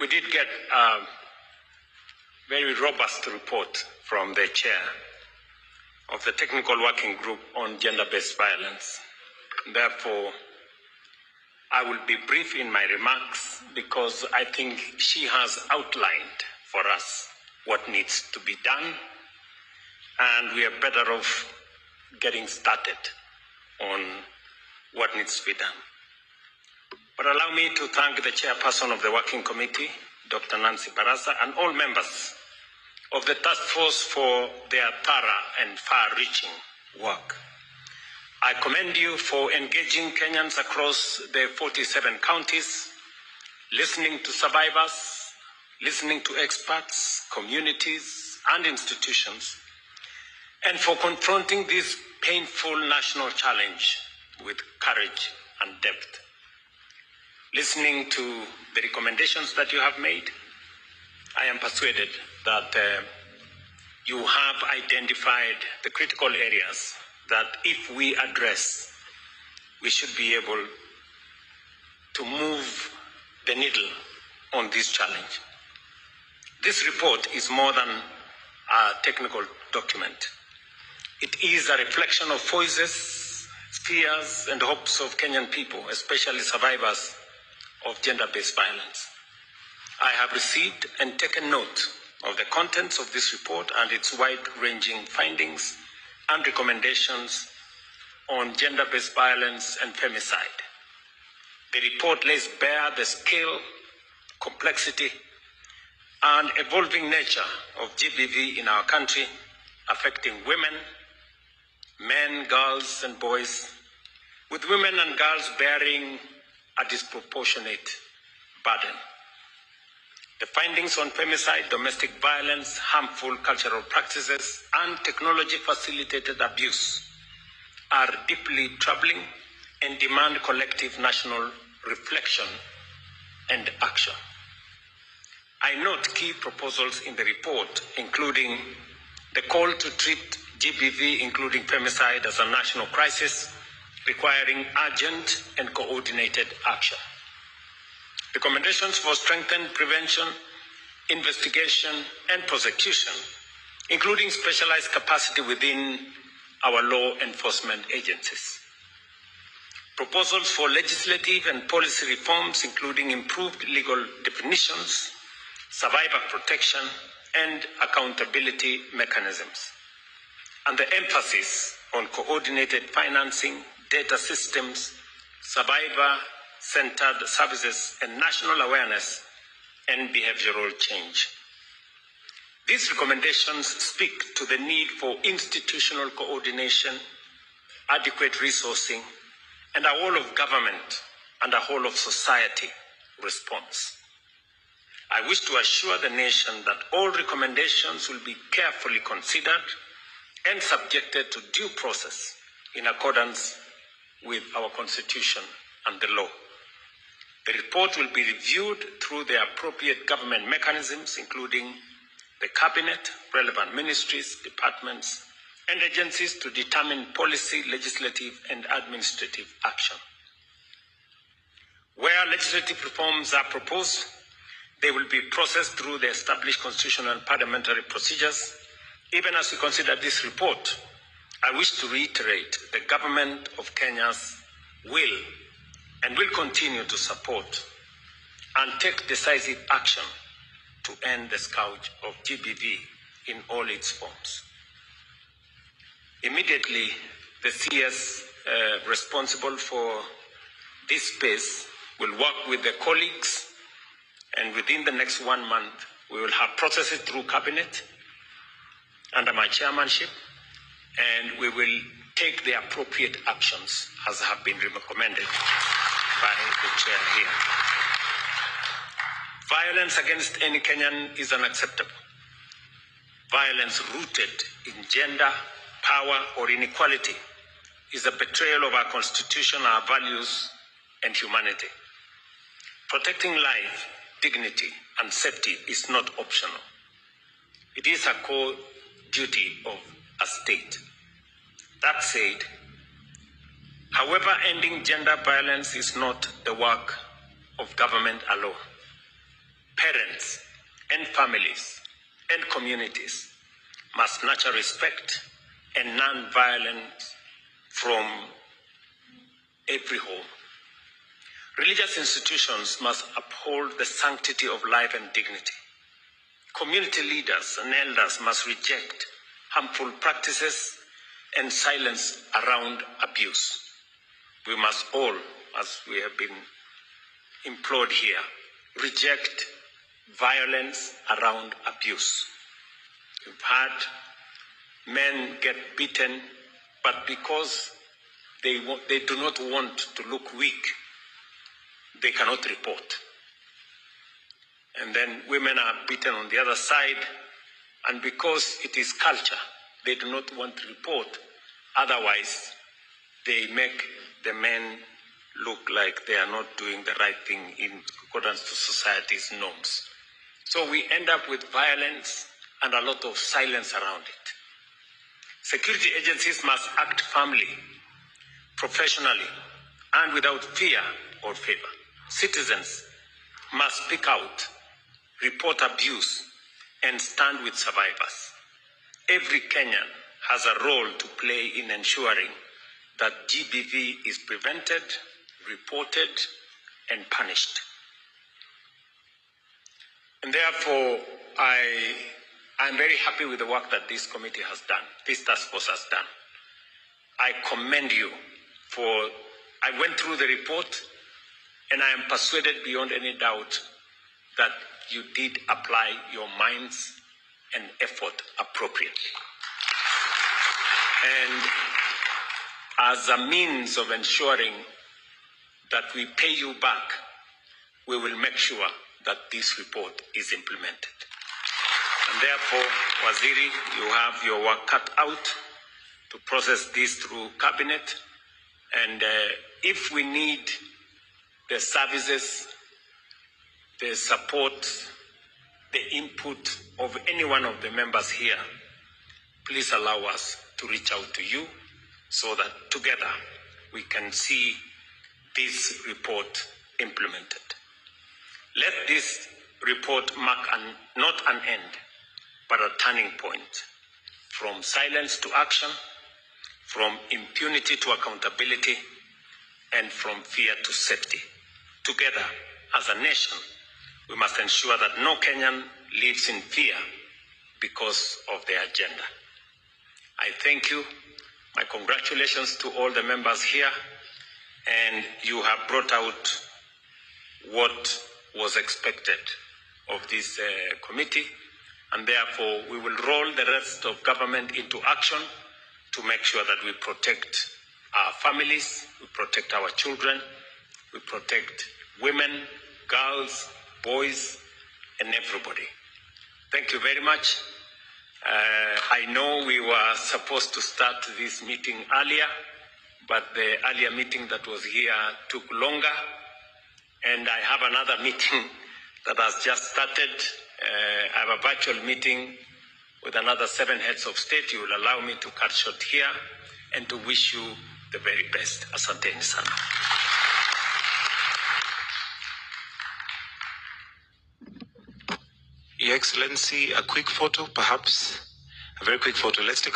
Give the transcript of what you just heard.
we did get a very robust report from the chair of the Technical Working Group on Gender-Based Violence. Therefore, I will be brief in my remarks because I think she has outlined for us what needs to be done, and we are better off getting started on what needs to be done. But allow me to thank the chairperson of the Working Committee, Dr. Nancy Barasa, and all members of the task force for their thorough and far-reaching work. I commend you for engaging Kenyans across the 47 counties, listening to survivors, listening to experts, communities, and institutions, and for confronting this painful national challenge with courage and depth. Listening to the recommendations that you have made, I am persuaded that you have identified the critical areas that if we address, we should be able to move the needle on this challenge. This report is more than a technical document. It is a reflection of voices, fears, and hopes of Kenyan people, especially survivors of gender-based violence. I have received and taken note of the contents of this report and its wide-ranging findings and recommendations on gender-based violence and femicide. The report lays bare the scale, complexity, and evolving nature of GBV in our country, affecting women, men, girls, and boys, with women and girls bearing a disproportionate burden. The findings on femicide, domestic violence, harmful cultural practices, and technology-facilitated abuse are deeply troubling and demand collective national reflection and action. I note key proposals in the report, including the call to treat GBV, including femicide, as a national crisis, requiring urgent and coordinated action. Recommendations for strengthened prevention, investigation, and prosecution, including specialized capacity within our law enforcement agencies. Proposals for legislative and policy reforms, including improved legal definitions, survivor protection, and accountability mechanisms. And the emphasis on coordinated financing, data systems, survivor-centered services, and national awareness and behavioral change. These recommendations speak to the need for institutional coordination, adequate resourcing, and a whole of government and a whole of society response. I wish to assure the nation that all recommendations will be carefully considered and subjected to due process in accordance with our Constitution and the law. The report will be reviewed through the appropriate government mechanisms, including the Cabinet, relevant ministries, departments, and agencies to determine policy, legislative, and administrative action. Where legislative reforms are proposed, they will be processed through the established constitutional and parliamentary procedures. Even as we consider this report, I wish to reiterate the government of Kenya's will and will continue to support and take decisive action to end the scourge of GBV in all its forms. Immediately, the CS responsible for this space will work with the colleagues, and within the next 1 month, we will have processed it through Cabinet under my chairmanship, and we will take the appropriate actions as have been recommended by the chair here. Violence against any Kenyan is unacceptable. Violence rooted in gender, power, or inequality is a betrayal of our Constitution, our values, and humanity. Protecting life, dignity, and safety is not optional. It is a core duty of a state. That said, however, ending gender violence is not the work of government alone. parents and families and communities must nurture respect and non-violence from every home. Religious institutions must uphold the sanctity of life and dignity. Community leaders and elders must reject harmful practices and silence around abuse. We must all, as we have been implored here, reject violence around abuse. We've had men get beaten, but because they do not want to look weak, they cannot report. And then women are beaten on the other side, and because it is culture, they do not want to report. Otherwise, they make the men look like they are not doing the right thing in accordance to society's norms. So we end up with violence and a lot of silence around it. Security agencies must act firmly, professionally, and without fear or favor. Citizens must speak out, report abuse, and stand with survivors. Every Kenyan has a role to play in ensuring that GBV is prevented, reported, and punished. And therefore, I'm very happy with the work that this committee has done, this task force has done. I commend you I went through the report, and I am persuaded beyond any doubt that you did apply your minds and effort appropriately. And as a means of ensuring that we pay you back, we will make sure that this report is implemented. And therefore, Waziri, you have your work cut out to process this through cabinet. And if we need the services, the support, the input of any one of the members here, please allow us to reach out to you so that together we can see this report implemented. Let this report mark not an end, but a turning point from silence to action, from impunity to accountability, and from fear to safety. Together, as a nation, we must ensure that no Kenyan lives in fear because of their agenda. I thank you. My congratulations to all the members here. And you have brought out what was expected of this committee. And therefore, we will roll the rest of government into action to make sure that we protect our families, we protect our children, we protect women, girls, boys, and everybody. Thank you very much. I know we were supposed to start this meeting earlier, but the earlier meeting that was here took longer, and I have another meeting that has just started. I have a virtual meeting with another 7 heads of state. You will allow me to cut short here and to wish you the very best. Asanteni sana. Your Excellency, a quick photo, perhaps? A very quick photo. Let's take